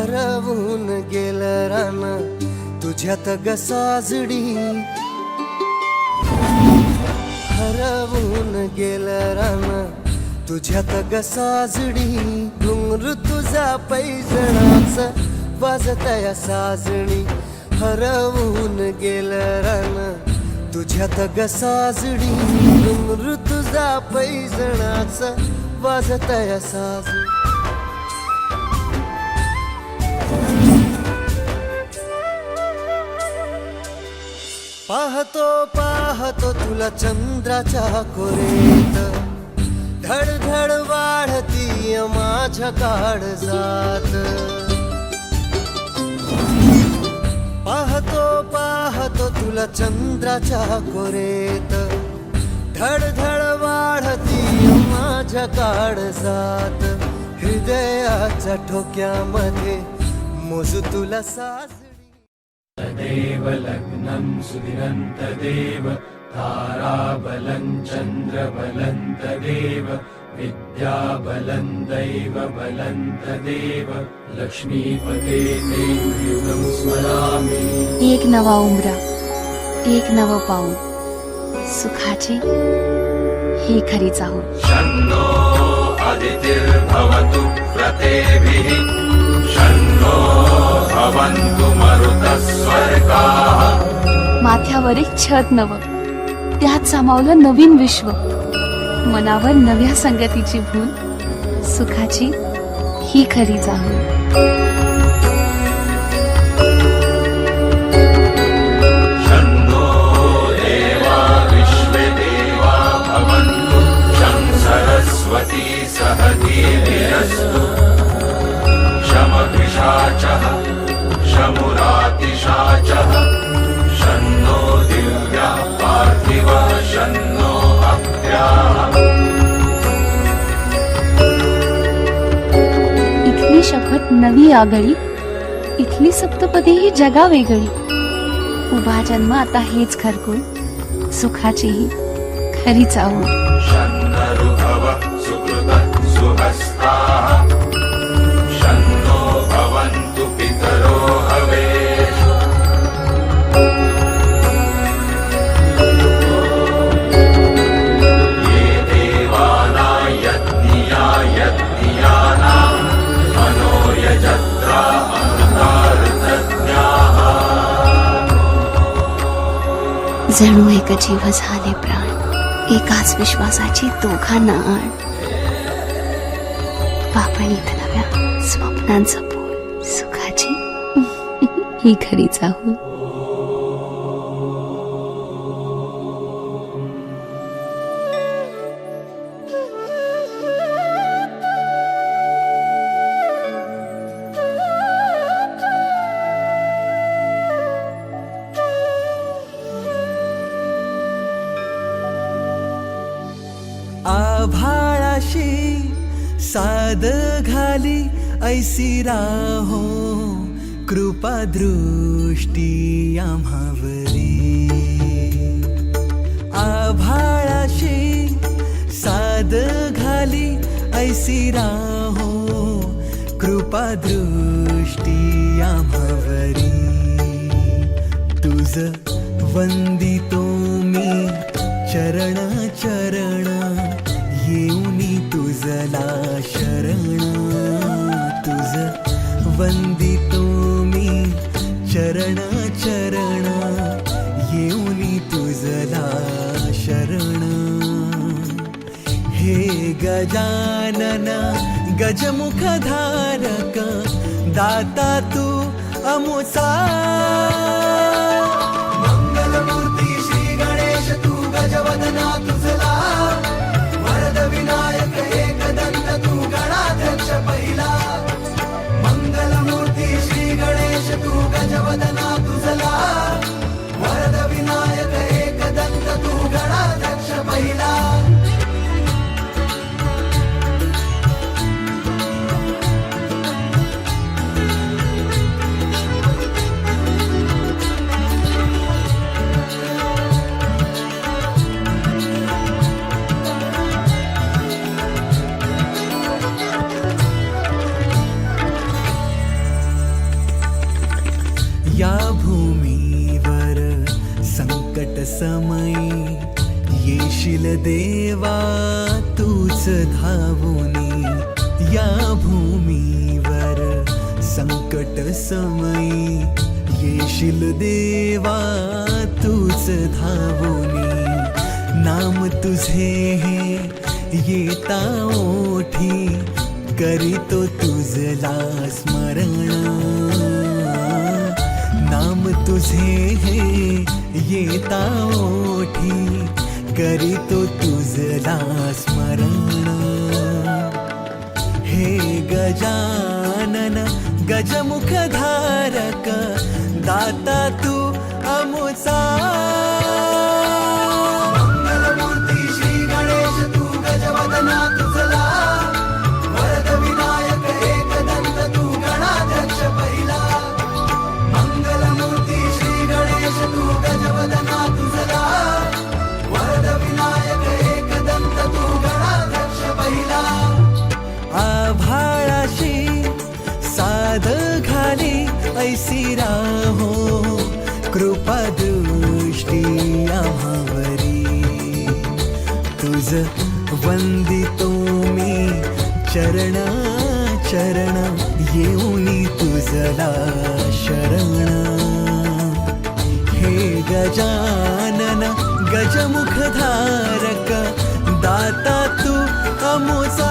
हरवून गेलं रान तुझ्यात ग साजडी, हरवून गेलं रान तुझ्यात ग साजडी. घुंगरू तुझा पैजणाच वाजतया साजणी, हरवून गेलं रान तुझ्यात ग साजडी. घुंगरू तुझा पैजणाच वाजतया साजणी. पाहतो पाहतो तुला चंद्राच्या कोरेत, धडधड वाढती माझ्या काळजात. पाहतो पाहतो तुला चंद्राच्या कोरेत, धडधड वाढती माझ्या काळजात. हृदयाच्या ठोक्यामध्ये मोजू तुला साजडी. तदेव लग्नं सुदिनं तदेव ताराबलं चन्द्रबलं तदेव विद्याबलं दैवबलं तदेव लक्ष्मीपते ते युगं स्मरामि. एक नवा उमरा, एक नव पाऊल, सुखाची ही खरी चाहूल. शन्नो आदितिर्भवतु प्रतेभिः, शन्नो भवन्तु मरुतः स्वर्गाः. माथ्यावर एक छत नव, त्यात सामावलं नवीन विश्व. मनावर नव्या संगतीची भूल, सुखाची ही खरी चाहूल. शन्नो देवा विश्वे देवा भवन्तु, शं सरस्वती सहधीर्यस्तु. शमभिषाचः शमुरातिशाचः, शन्नो दिव्यः पार्थिवः, शन्नो अप्याः. इथली शपथ नवी आगळी, इथली सप्तपदी ही जगा वेगळी. उभा जन्म आता हेच घरकुल, सुखाची ही खरी चाहूल. शन्नऋभवः सुकृतः सुहस्ताः, शन्नो भवन्तु पितरो हवेषु. ये देवानां यज्ञिया यज्ञियानां मनो यजत्रा अमृतार्थज्ञाः. जणू एक जीव झाले प्राण, एकाच विश्वासाची दोघांना आण. पापणीत नव्या स्वप्नांचं पोल, सुखाची ही खरी चाहूल. आभाळाशी साद घाली ऐसी राहो, कृपा दृष्टी आम्हावरी. आभाळाशी साद घाली ऐसी राहो, कृपा दृष्टी आम्हावरी. तुझ वंदितो मी चरण चरण, येऊनी तुझला शरण. तुझ वंदितो मी चरण चरण, येऊनी तुझला शरण. हे गजानन गजमुख धारक, दाता तू अमुसा. मंगलमूर्ती श्री गणेश तू गजवदना तुझला, वरद विनायक एकदंत तू गणाध्यक्ष पहिला. मंगलमूर्ती श्री गणेश तू गजवदना तुझला, वरद विनायक एकदंत तू गणाध्यक्ष पहिला. देवा तूच धावूनी या भूमीवर संकट समयी येशील देवा तूच धावूनी नाम तुझे हे येता ओठी करीतो तुझला स्मरण नाम तुझे हे येता ओठी करीतो तुझला स्मरण हे गजानन गजमुखधारक दाता तू अमुचा मंगलमूर्ती श्री गणेश तू गजवदना तुझला वरद विनायक एकदंत तू गणाध्यक्ष पहिला मंगलमूर्ती श्री गणेश तू गजवदना तुझला वरद विनायक एकदंत तू गणाध्यक्ष पहिला आभाळाशी साध घाली ऐसी राहो कृपा दृष्टी आम्हावरी तुझ वंदितो मी चरण चरण येऊनी तुझला शरण हे गजानन गजमुखधारक दाता तू अमुचा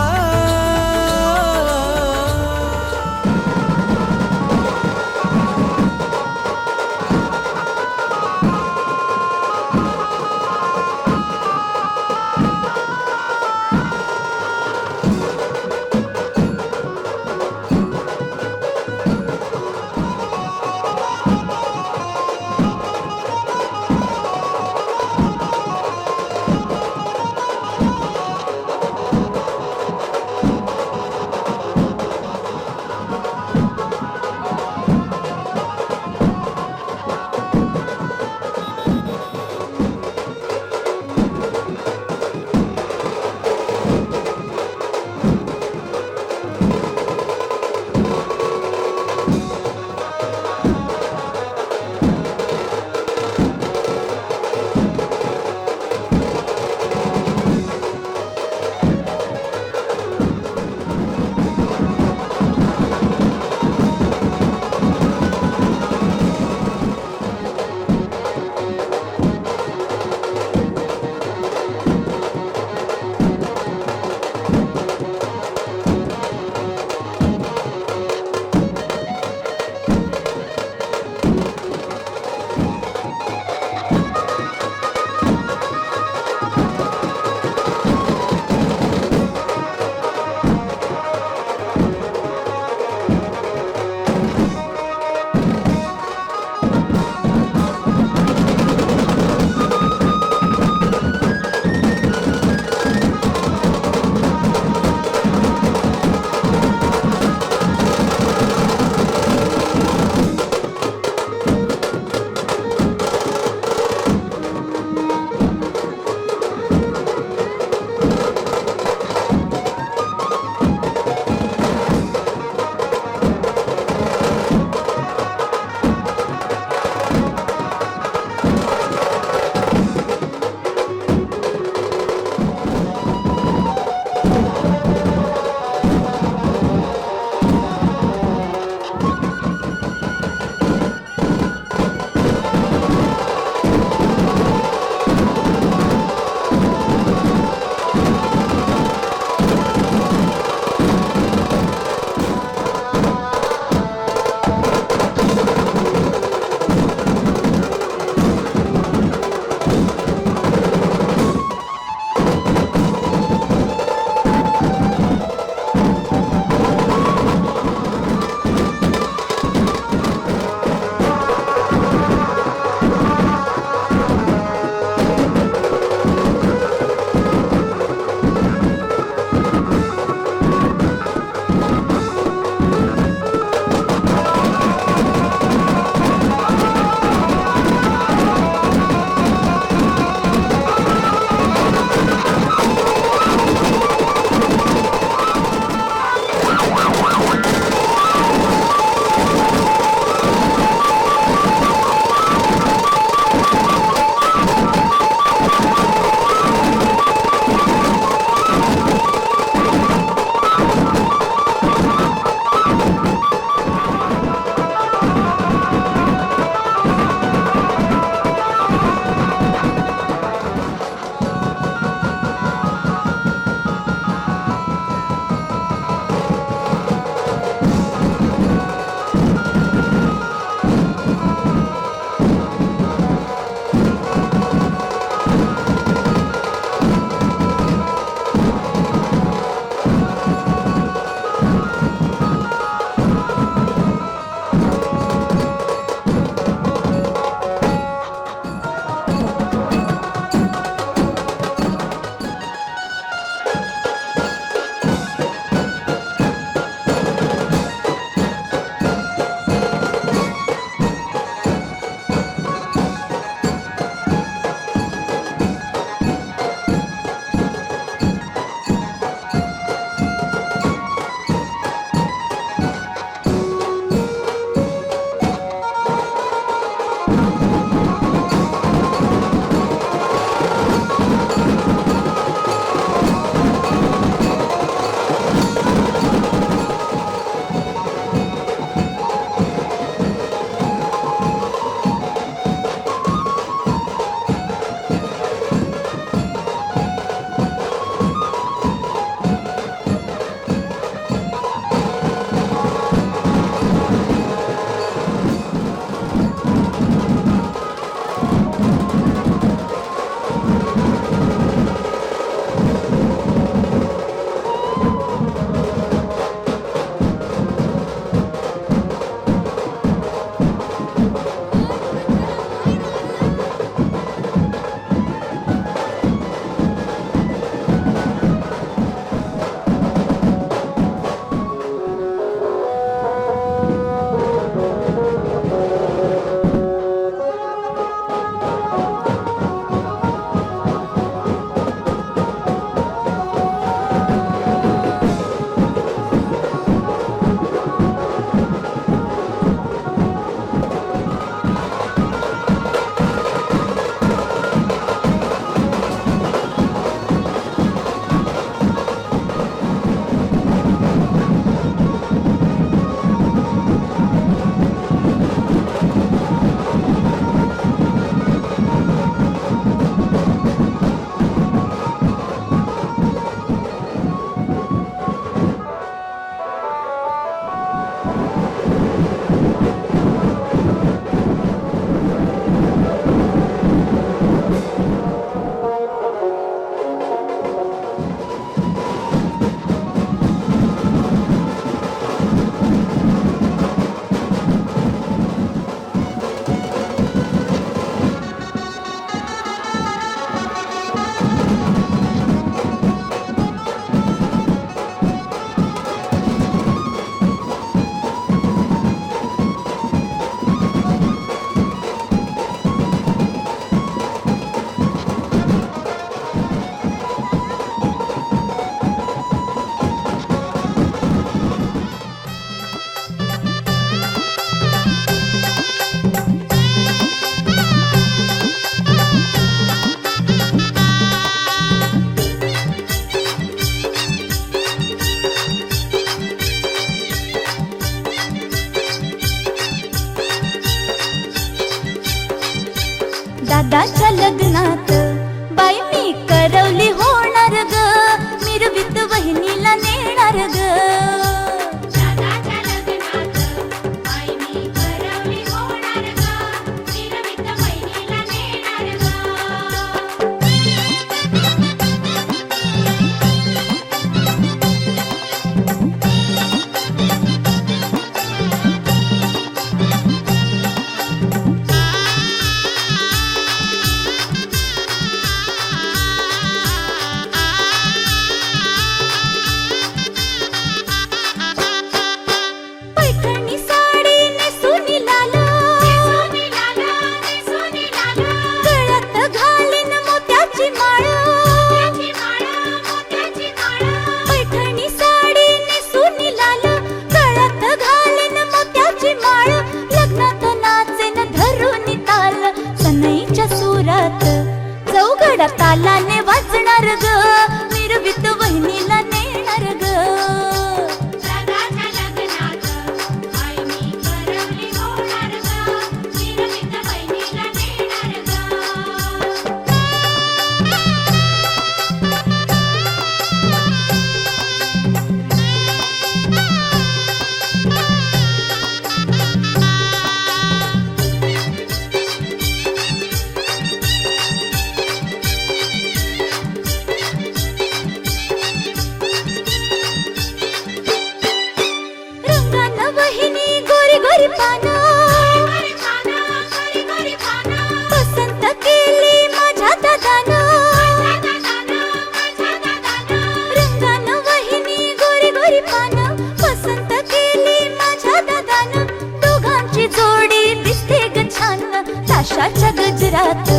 कशाच्या गजरात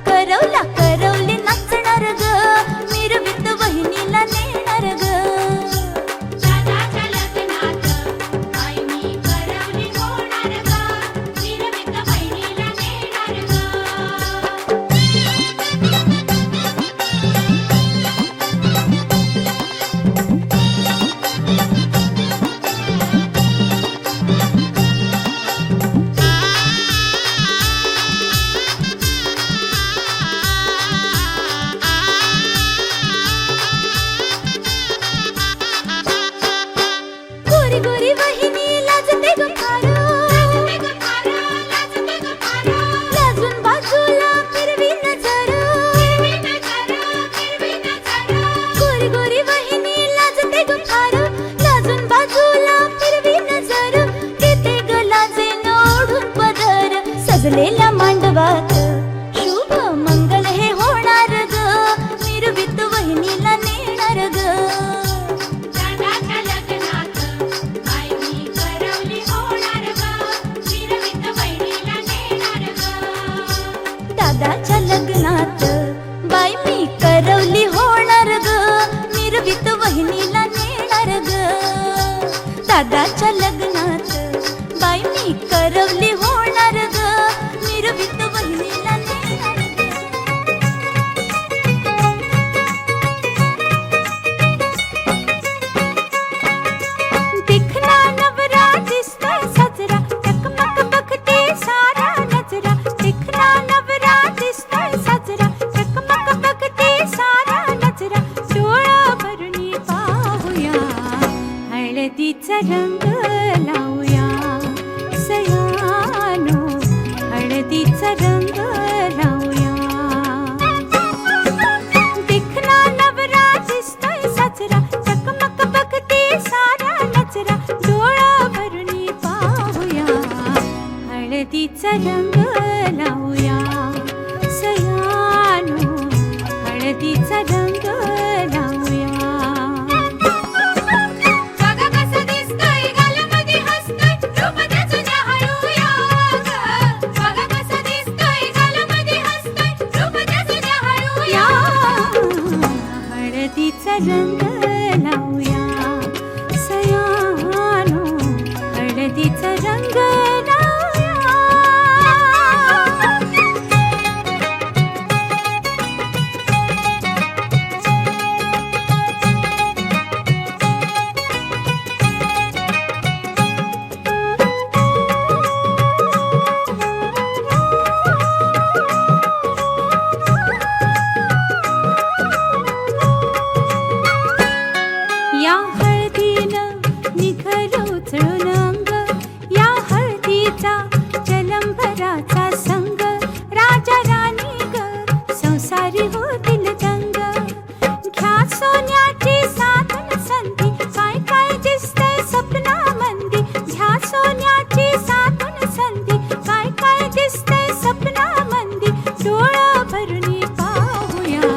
करवला करवली नाचणार ग मिरवीत वहिनीला नेणार ग दादाच्या लग्नात आई मी करवली होणार ग मिरवीत बहिणीला नेणार ग गोरी गोरी वहिनी लाजते ग फार लाजून बाजूला फिरवी नजर गोरी गोरी वहिनी लाजते ग फार लाजून बाजूला फिरवी नजर देते ग लाजेन ओढून पदर सजलेल्या मांडवात शुभ मंगल हे होणार ग मिरवीत वहिनीला नेणार ग दादाच्या लग्नात आई मी करवली होणार ग मिरवीत बहिणीला नेणार ग दादाच्या लग्नात बाई मी करवली होणार ग मिरवीत वहिनीला नेणार ग दादाच्या लग्नात बाई मी करवली होणार ग मिरवीत वहिनीला नेणार ग दिखना नवरा दिसतोय साजरा चकमक बघते सारा नजरा दिखना नवरा दिसतोय साजरा चकमक बघते सारा नजरा डोळा भरुनी पाहूया हळदीचा रंग लावूया सयानो हळदीचा रंग लावूया दिखना नवरा दिसतोय साजरा चकमक बघते सारा नजरा डोळा भरुनी पाहूया हळदीचा रंग लावूया सयानो हळदीचा रंग लावूया बघा कसं दिसतंय गालामध्ये हसतंय रूप त्याचं न्याहाळूया ग बघा कसं दिसतंय गालामध्ये हसतंय रूप त्याचं न्याहाळूया हळदीचा रंग लावूया सयानो हळदीचा रंग लावूया या हळदीनं निघलं उचलून अंग या हळदीचा जलंभराचा संग राजा राणी ग संसारी होतील दंग घ्या सोन्याची साधन संधी काय काय दिसतंय सपनामंदी घ्या सोन्याची साधन संधी काय काय दिसतंय सपनामंदी डोळा भरुनी पाहूया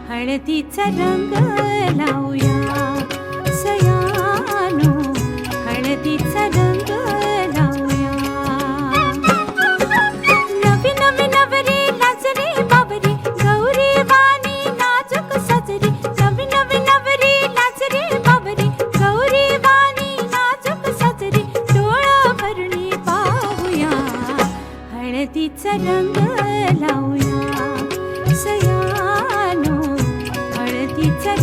हळदीचा रंग लावूया सयानो हळदीचा रंग लावूया नवी नवी नवरी लाजरी बाबरी गौरी वाणी नाजूक सजरी नवी नवी नवरी लाजरी बाबरी गौरी वाणी नाजूक सजरी डोळा भरुनी पाहूया हळदीचा रंग लावूया सयानो हळदीचा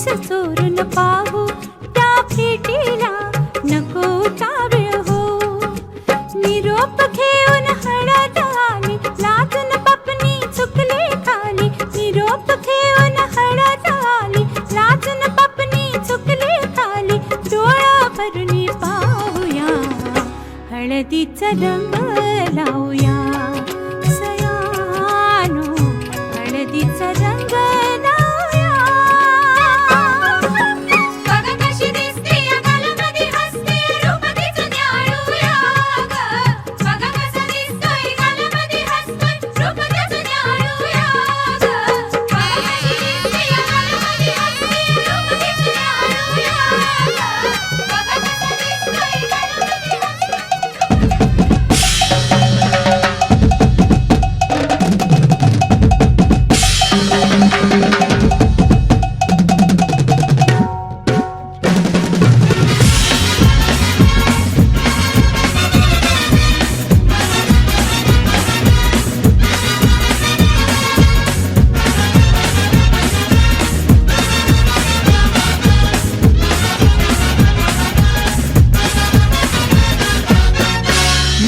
चोरून पाहू त्या भेटीला नको वेळ हो. निरोप घेऊन हळद आली लाजून बापनी चुकले खाली. निरोप घेऊन हळद आली लाजून बापनी चुकले खाली. डोळा भरून पाहूया हळदीचा रंग लावूया सयानो हळदीचा रंग लावूया. बघ कशी दिसते या गालामध्ये हसते रूप तिचं न्याहाळूया ग. बघ कसा दिसतोय गालामध्ये हसतोय रूप त्याचं न्याहाळूया ग. बघ कशी दिसते या गालामध्ये हसते रूप तिचं न्याहाळूया ग. बघ कसा दिसतोय गालामध्ये हसतोय.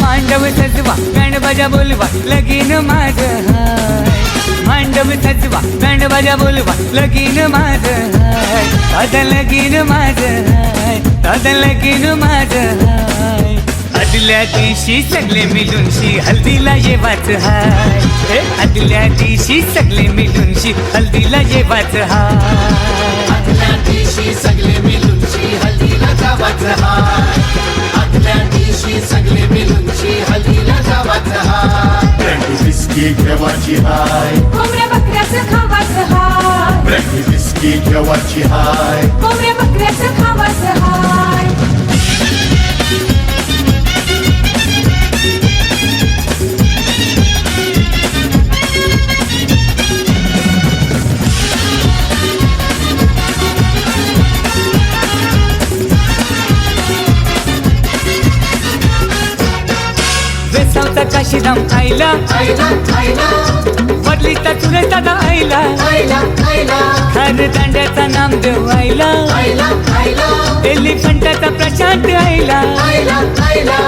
मांडव सजवा बँड बाजा बोलवा लगीन माझं हाय. मांडव सजवा बँड बाजा बोलवा लगीन माझं हाय. दादा लगीन माझं हाय. दादा लगीन माझं हाय. आदल्या दिवशी सगळे मिळूनशी हल्दीला येवाच हाय. हे आदल्या दिवशी सगळे मिळूनशी हल्दीला येवाच हाय. आदल्या दिवशी सगळे मिळूनशी हल्दीला जावाचं हाय. आदल्या दिवशी सगळे मिळूनशी हल्दीला जावाचं हाय. ब्रँडी विस्की घेवाची हाय. कोंबड्या बकऱ्याचं खावाचं हाय. ब्रँडी विस्की घेवाची हाय. कोंबड्या बकऱ्याचं खावाचं हाय. वेसावता काशीराम आईला आईला आईला वरलीचा चुरे दादा आईला. आईला आईला खार दांड्याचा नामदेव आईला. आईला आईला एलिफंटाचा प्रशांत आईला. आईला आईला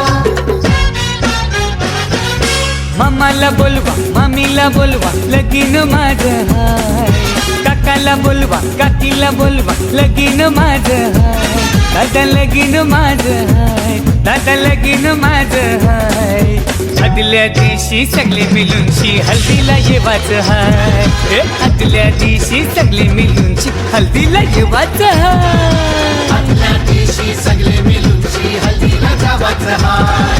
मामाला बोलवा मामीला बोलवा लगीन माझं हाय. काकाला बोलवा काकीला बोलवा लगीन माझं हाय. दादा लगीन माझं हाय. दादा लगीन माझं हाय. आदल्या दिवशी सगळे मिळूनशी हल्दीला येवाचं हाय. हे आदल्या दिवशी सगळे मिळूनशी हल्दीला येवाचं हाय. आदल्या दिवशी सगळे मिळूनशी हल्दीला जावाचं हाय.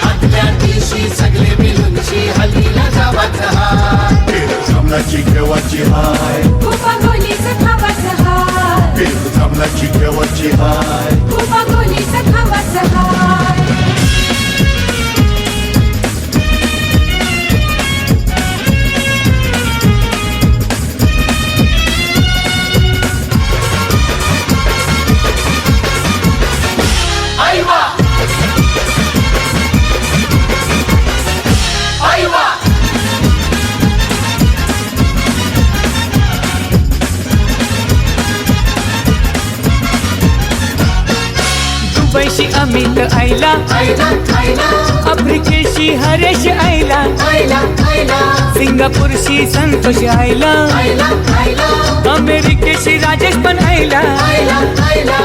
आदल्या दिवशी सगळे मिळूनशी हल्दीला जावाचं हाय. जमलाची घेवाची हाय. तुपा गोलीचं खावाचं हाय. जमलाची घेवाची हाय. तुपा गोलीचं खावाचं हाय. आई वा आई वा दुबईशी अमित आईला. आईला आईला आफ्रिकेशी हरेश आईला. आईला आईला सिंगापूरशी संतोष आईला. आईला आईला अमेरिकेशी राजेश पण आईला. आईला आईला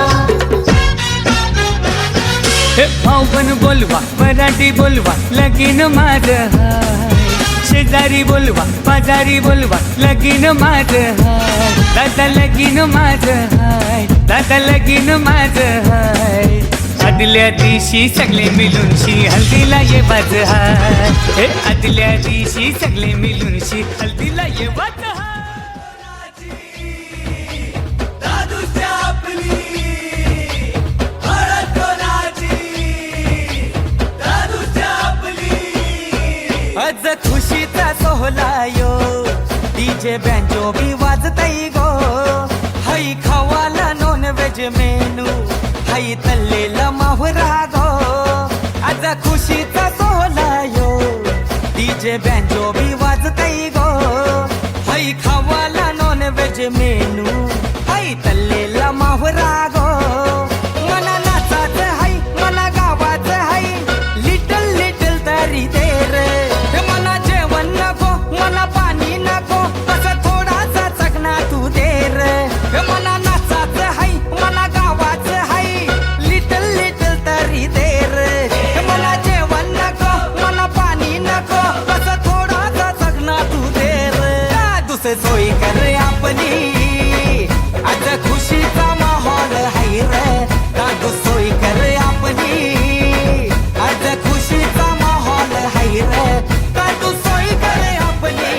हे भाऊ पण बोलवा मराठी बोलवा लगीन माझं हाय. शेजारी बोलवा बाजारी बोलवा लगीन माझं हाय. दादा लगीन माझं हाय. दादा लगीन माझं हाय. आदल्या दिवशी सगळे मिळूनशी हल्दीला येवाचं हाय. हे आदल्या दिवशी सगळे मिळूनशी हल्दीला येवाचं हाय. आज खुशीचा सोहळा यो डीजे बँजो बी वाजतई गो. हाई खावाला नॉन व्हेज मेनू हाई तल्लेला माहुरा गो. आज खुशीचा सोहळा यो डीजे बँजो बी वाजतई गो. हाई खावाला नॉन व्हेज मेनू हाई तल्ले सोय कर आपली, आज खुशीचा माहोल हाय रे, दादू सोय कर आपली, आज खुशीचा माहोल हाय रे, दादू सोय कर आपली.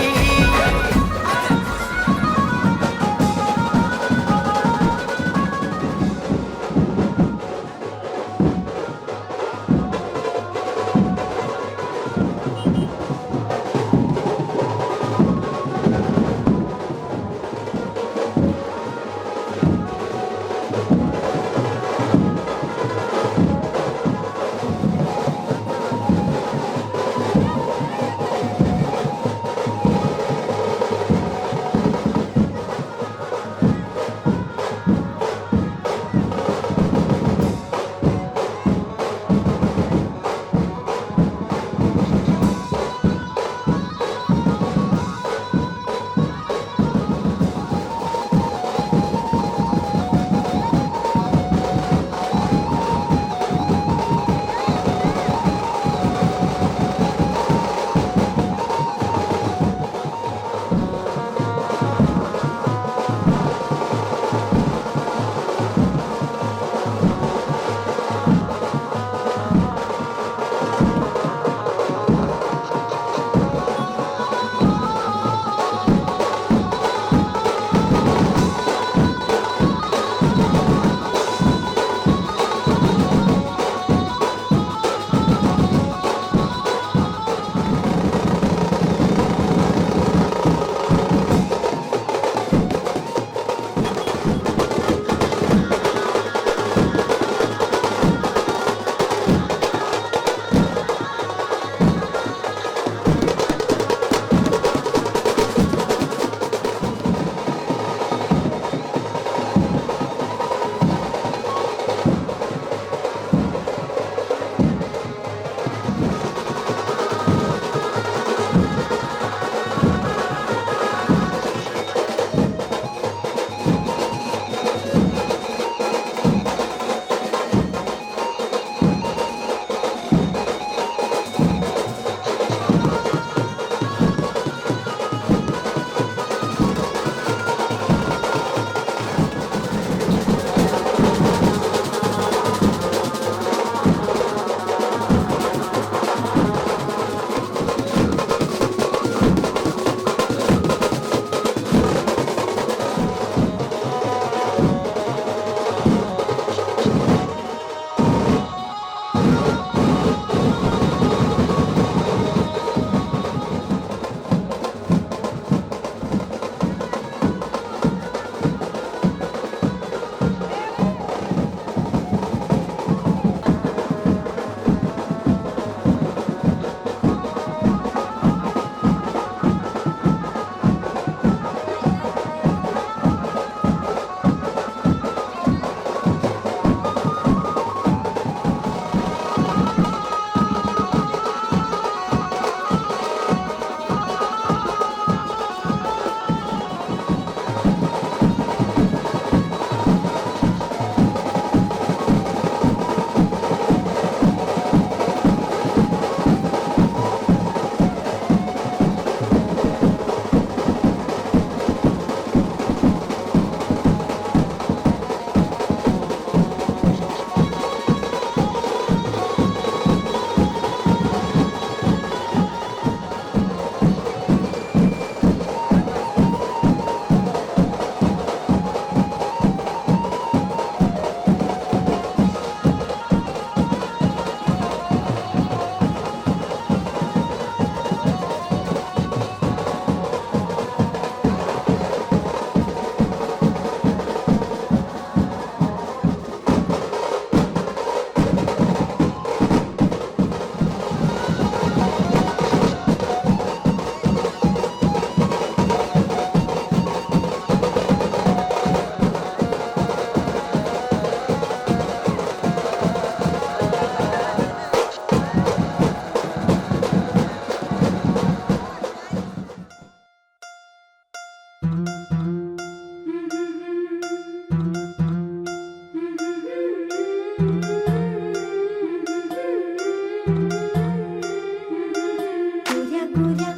गोऱ्या गोऱ्या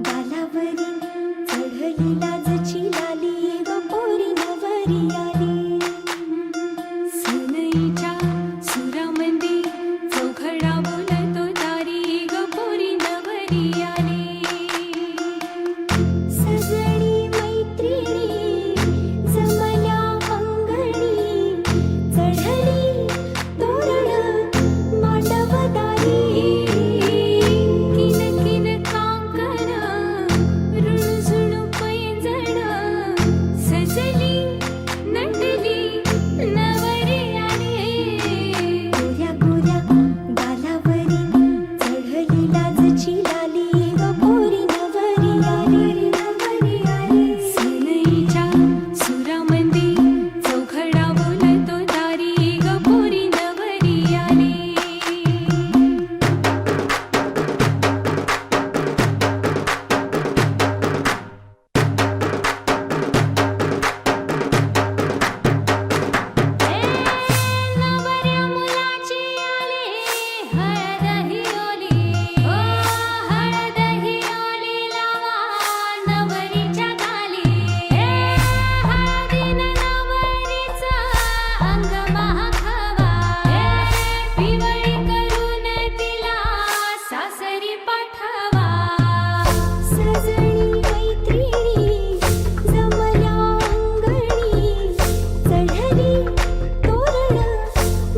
गालावरी चढलेला आली सजणी मैत्रिणी जमल्या अंगणी चढली तोरण मांडवदारी किन किन कांकण रुणझुण पैंजण सजली नटली नवरी आली गोऱ्या गोऱ्या गालावरी चढली लाजची लाली ग पोरी नवरी आली सनईच्या सुरामंदी चौघडा बोलतो दारी ग पोरी नवरी आली नवऱ्या मुलाची आली हळद ही ओली ओ हळद ही ओली लावा नवरीच्या गाली हळदीनं नवरीचं अंग महाखावा पिवळी करून तिला सासरी पाठवा सजणी मैत्रिणी जमल्या अंगणी चढली तोरण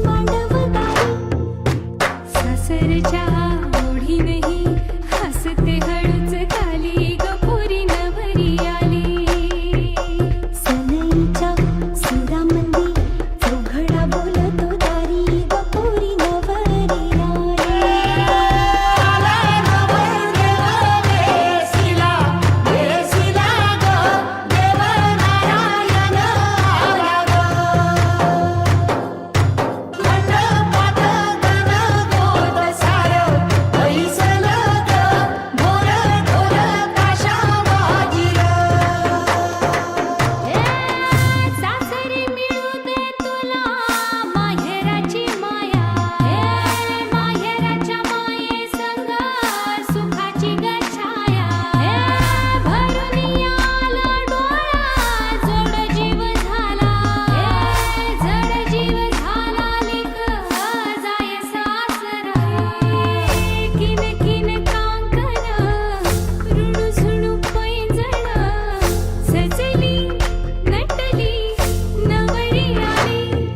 मांडवदारी सासरच्या ओढीनही हसते हळूच खाली ग पोरी नवरी आली सनईच्या सुरामंदी चौघडा बोलतो दारी ग पोरी नवरी सासरी मिळू दे तुला माहेराची माया माहेराच्या माये संग सुखाची गछाया भरून आला डोळा जोड जीव झाला जड जीव झाला लेक जाय सासरा किन किन कांकण रुणझुणू पैंजण सजली नटली नवरी आली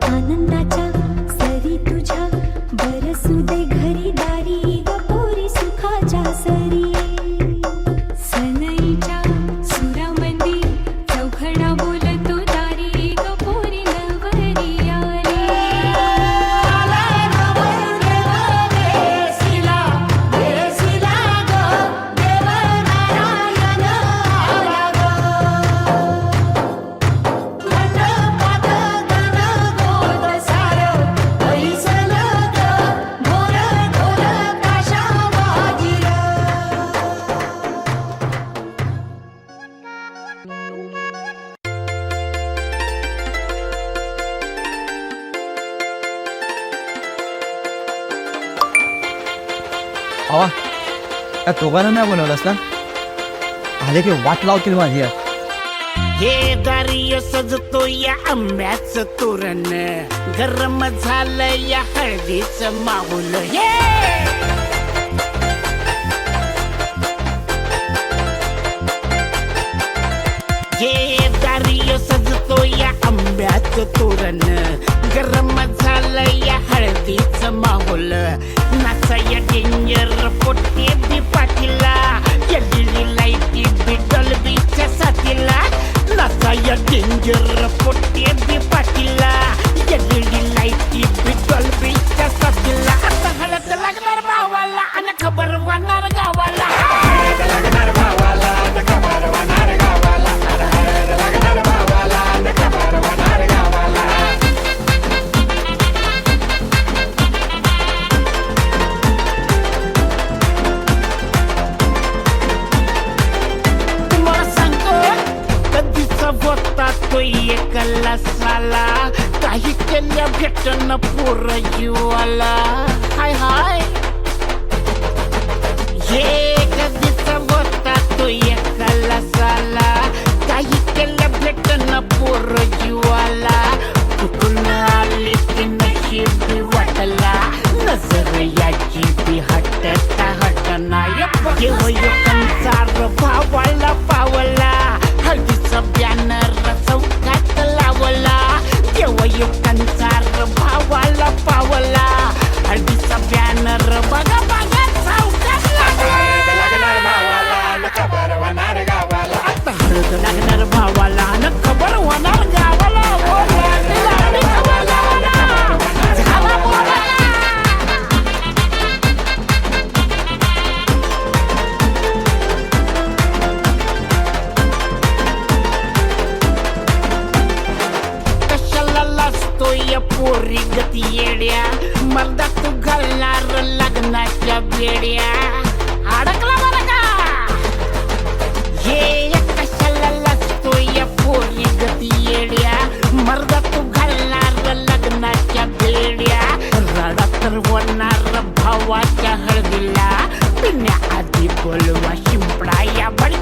आनंदाच्या सरी तुझ्या बरसू दे घरी दारी ग पोरी सुखाच्या सरी सनईच्या सुरामंदी चौघडा बोलतो दारी ग पोरी नवरी आली अवा त्या दोघांना नाही बोलवलंस ना आले की वाट लावतील माझी यार. हे दारिय सजतो या आंब्याचं तोरण गरम झालं या हळदीचं माऊल हे दारिय सजतो या आंब्याचं तोरण गरम झालं या हळदीचं माऊल नाचाया डेंजर पोटे बी पाठीला एलईडी लाईटी बी डॉल्बीच्या साथीला नाचाया डेंजर पोटे बी पाठीला एलईडी लाईटी बी डॉल्बीच्या साथीला आता हळद लागणार भावाला आणि खबर होणार गावाला लागणार भावाला आणि खबर होणार गावाला लागणार भावाला आणि खबर होणार गावाला तो एकला साला काही केल्या भेटन पोर जीवाला हाय हाय हे कधीचा होता तो एकला साला काही केल्या भेटन पोर जीवाला कुठून आली ती नशीब वाटला नजर याची बी हटता हटना देवयुगांचा भावाला पावला हळदीचा बॅनर चौकात लावला देवयुगांचा भावाला पावला हळदीचा बॅनर बघा बघा चौकात लावला आता हळद लागणार भावाला न खबर होणार गावाला झाला बोला. कशाला लाजतोय पोरी गती येड्या मर्दा तू घालणार लग्नाच्या बेड्या अडकला बरं का हे कशाला लाजतोय पोरी गती येड्या मर्दा तू घालणार लग्नाच्या बेड्या रडा तर होणार भावाच्या हळदीला पिण्याआधी बोलवा शिंपडा या बडी